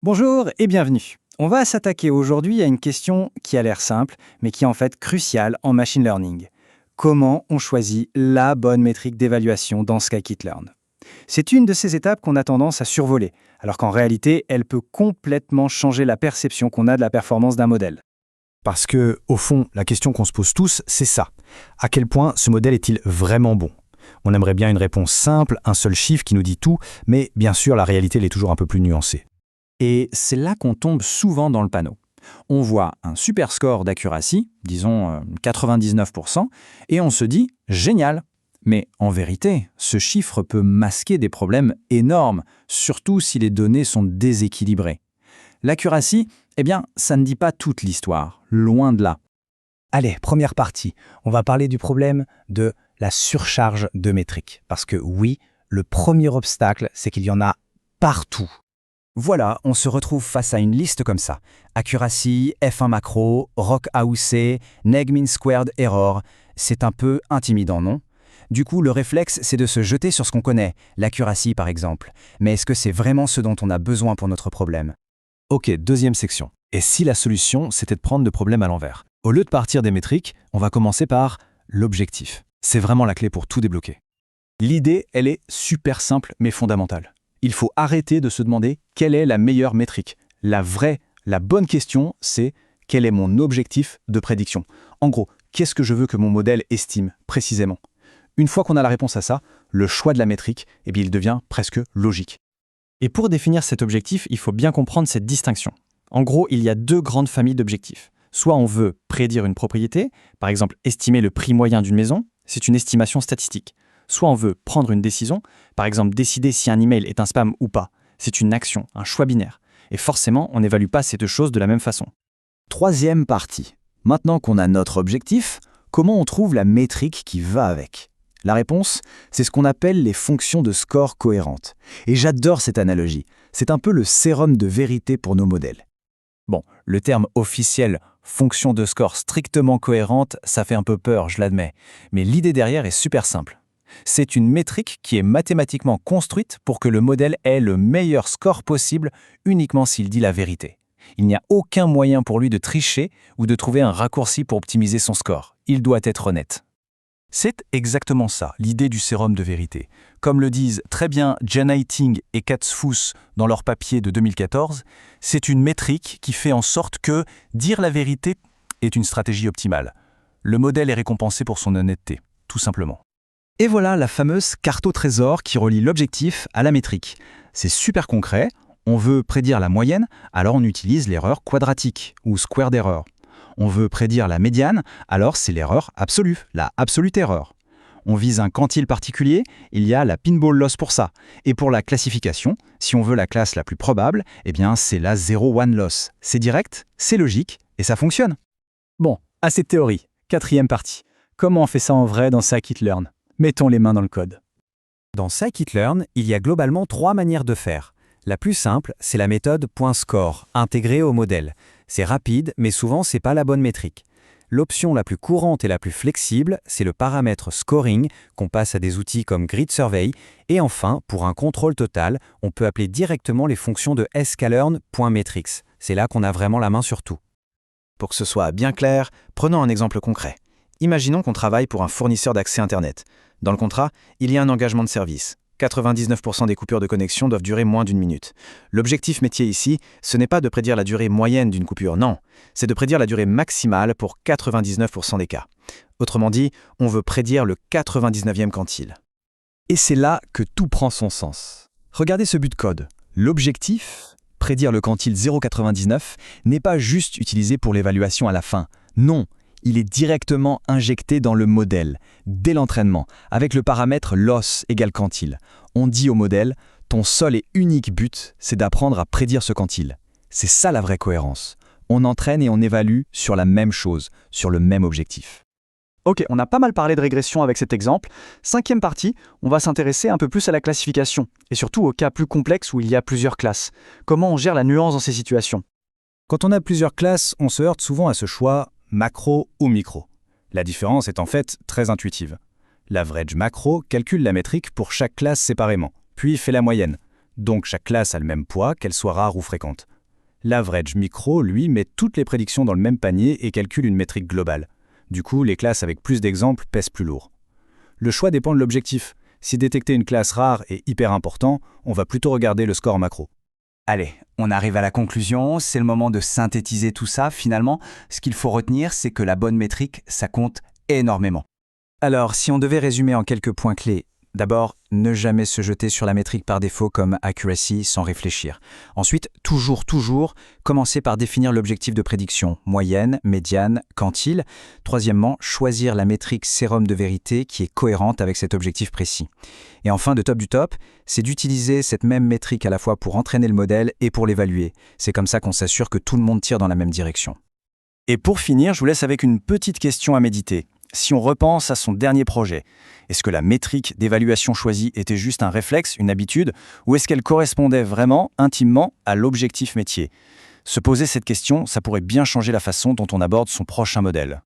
Bonjour et bienvenue. On va s'attaquer aujourd'hui à une question qui a l'air simple, mais qui est en fait cruciale en machine learning. Comment on choisit la bonne métrique d'évaluation dans Scikit-learn? C'est une de ces étapes qu'on a tendance à survoler, alors qu'en réalité, elle peut complètement changer la perception qu'on a de la performance d'un modèle. Parce que, au fond, la question qu'on se pose tous, c'est ça. À quel point ce modèle est-il vraiment bon? On aimerait bien une réponse simple, un seul chiffre qui nous dit tout, mais bien sûr, la réalité elle est toujours un peu plus nuancée. Et c'est là qu'on tombe souvent dans le panneau. On voit un super score d'accuracy, disons 99%, et on se dit « génial ». Mais en vérité, ce chiffre peut masquer des problèmes énormes, surtout si les données sont déséquilibrées. L'accuracy, eh bien, ça ne dit pas toute l'histoire, loin de là. Allez, première partie. On va parler du problème de la surcharge de métriques. Parce que oui, le premier obstacle, c'est qu'il y en a partout. Voilà, on se retrouve face à une liste comme ça. Accuracy, F1 macro, ROC AUC, neg mean squared error. C'est un peu intimidant, non? Du coup, le réflexe, c'est de se jeter sur ce qu'on connaît, l'accuracy par exemple. Mais est-ce que c'est vraiment ce dont on a besoin pour notre problème? Ok, deuxième section. Et si la solution, c'était de prendre le problème à l'envers? Au lieu de partir des métriques, on va commencer par l'objectif. C'est vraiment la clé pour tout débloquer. L'idée, elle est super simple mais fondamentale. Il faut arrêter de se demander quelle est la meilleure métrique. La bonne question, c'est quel est mon objectif de prédiction? En gros, qu'est-ce que je veux que mon modèle estime précisément? Une fois qu'on a la réponse à ça, le choix de la métrique, eh bien, il devient presque logique. Et pour définir cet objectif, il faut bien comprendre cette distinction. En gros, il y a deux grandes familles d'objectifs. Soit on veut prédire une propriété, par exemple estimer le prix moyen d'une maison, c'est une estimation statistique. Soit on veut prendre une décision, par exemple décider si un email est un spam ou pas. C'est une action, un choix binaire. Et forcément, on n'évalue pas ces deux choses de la même façon. Troisième partie. Maintenant qu'on a notre objectif, comment on trouve la métrique qui va avec? La réponse, c'est ce qu'on appelle les fonctions de score cohérentes. Et j'adore cette analogie. C'est un peu le sérum de vérité pour nos modèles. Bon, le terme officiel « fonction de score strictement cohérente », ça fait un peu peur, je l'admets. Mais l'idée derrière est super simple. C'est une métrique qui est mathématiquement construite pour que le modèle ait le meilleur score possible uniquement s'il dit la vérité. Il n'y a aucun moyen pour lui de tricher ou de trouver un raccourci pour optimiser son score. Il doit être honnête. C'est exactement ça, l'idée du sérum de vérité. Comme le disent très bien Jan Heiting et Katzfuss dans leur papier de 2014, c'est une métrique qui fait en sorte que dire la vérité est une stratégie optimale. Le modèle est récompensé pour son honnêteté, tout simplement. Et voilà la fameuse carte au trésor qui relie l'objectif à la métrique. C'est super concret, on veut prédire la moyenne, alors on utilise l'erreur quadratique ou squared error. On veut prédire la médiane, alors c'est l'erreur absolue, la absolute erreur. On vise un quantile particulier, il y a la pinball loss pour ça. Et pour la classification, si on veut la classe la plus probable, eh bien c'est la 0-1 loss. C'est direct, c'est logique et ça fonctionne. Bon, assez de théorie. Quatrième partie. Comment on fait ça en vrai dans Scikit-learn? Mettons les mains dans le code. Dans Scikit-learn, il y a globalement 3 manières de faire. La plus simple, c'est la méthode .score, intégrée au modèle. C'est rapide, mais souvent, ce n'est pas la bonne métrique. L'option la plus courante et la plus flexible, c'est le paramètre scoring, qu'on passe à des outils comme Grid Survey. Et enfin, pour un contrôle total, on peut appeler directement les fonctions de sklearn.metrics. C'est là qu'on a vraiment la main sur tout. Pour que ce soit bien clair, prenons un exemple concret. Imaginons qu'on travaille pour un fournisseur d'accès Internet. Dans le contrat, il y a un engagement de service. 99% des coupures de connexion doivent durer moins d'1 minute. L'objectif métier ici, ce n'est pas de prédire la durée moyenne d'une coupure, non. C'est de prédire la durée maximale pour 99% des cas. Autrement dit, on veut prédire le 99e quantile. Et c'est là que tout prend son sens. Regardez ce but de code. L'objectif, prédire le quantile 0,99, n'est pas juste utilisé pour l'évaluation à la fin. Non. Il est directement injecté dans le modèle, dès l'entraînement, avec le paramètre loss égale quantile. On dit au modèle, ton seul et unique but, c'est d'apprendre à prédire ce quantile. C'est ça la vraie cohérence. On entraîne et on évalue sur la même chose, sur le même objectif. Ok, on a pas mal parlé de régression avec cet exemple. 5e partie, on va s'intéresser un peu plus à la classification, et surtout aux cas plus complexes où il y a plusieurs classes. Comment on gère la nuance dans ces situations? Quand on a plusieurs classes, on se heurte souvent à ce choix macro ou micro. La différence est en fait très intuitive. L'average macro calcule la métrique pour chaque classe séparément, puis fait la moyenne. Donc chaque classe a le même poids, qu'elle soit rare ou fréquente. L'average micro, lui, met toutes les prédictions dans le même panier et calcule une métrique globale. Du coup, les classes avec plus d'exemples pèsent plus lourd. Le choix dépend de l'objectif. Si détecter une classe rare est hyper important, on va plutôt regarder le score macro. Allez, on arrive à la conclusion, c'est le moment de synthétiser tout ça. Finalement, ce qu'il faut retenir, c'est que la bonne métrique, ça compte énormément. Alors, si on devait résumer en quelques points clés, d'abord, ne jamais se jeter sur la métrique par défaut comme accuracy sans réfléchir. Ensuite, toujours, commencer par définir l'objectif de prédiction, moyenne, médiane, quantile. Troisièmement, choisir la métrique sérum de vérité qui est cohérente avec cet objectif précis. Et enfin, de top du top, c'est d'utiliser cette même métrique à la fois pour entraîner le modèle et pour l'évaluer. C'est comme ça qu'on s'assure que tout le monde tire dans la même direction. Et pour finir, je vous laisse avec une petite question à méditer. Si on repense à son dernier projet, est-ce que la métrique d'évaluation choisie était juste un réflexe, une habitude, ou est-ce qu'elle correspondait vraiment, intimement, à l'objectif métier ? Se poser cette question, ça pourrait bien changer la façon dont on aborde son prochain modèle.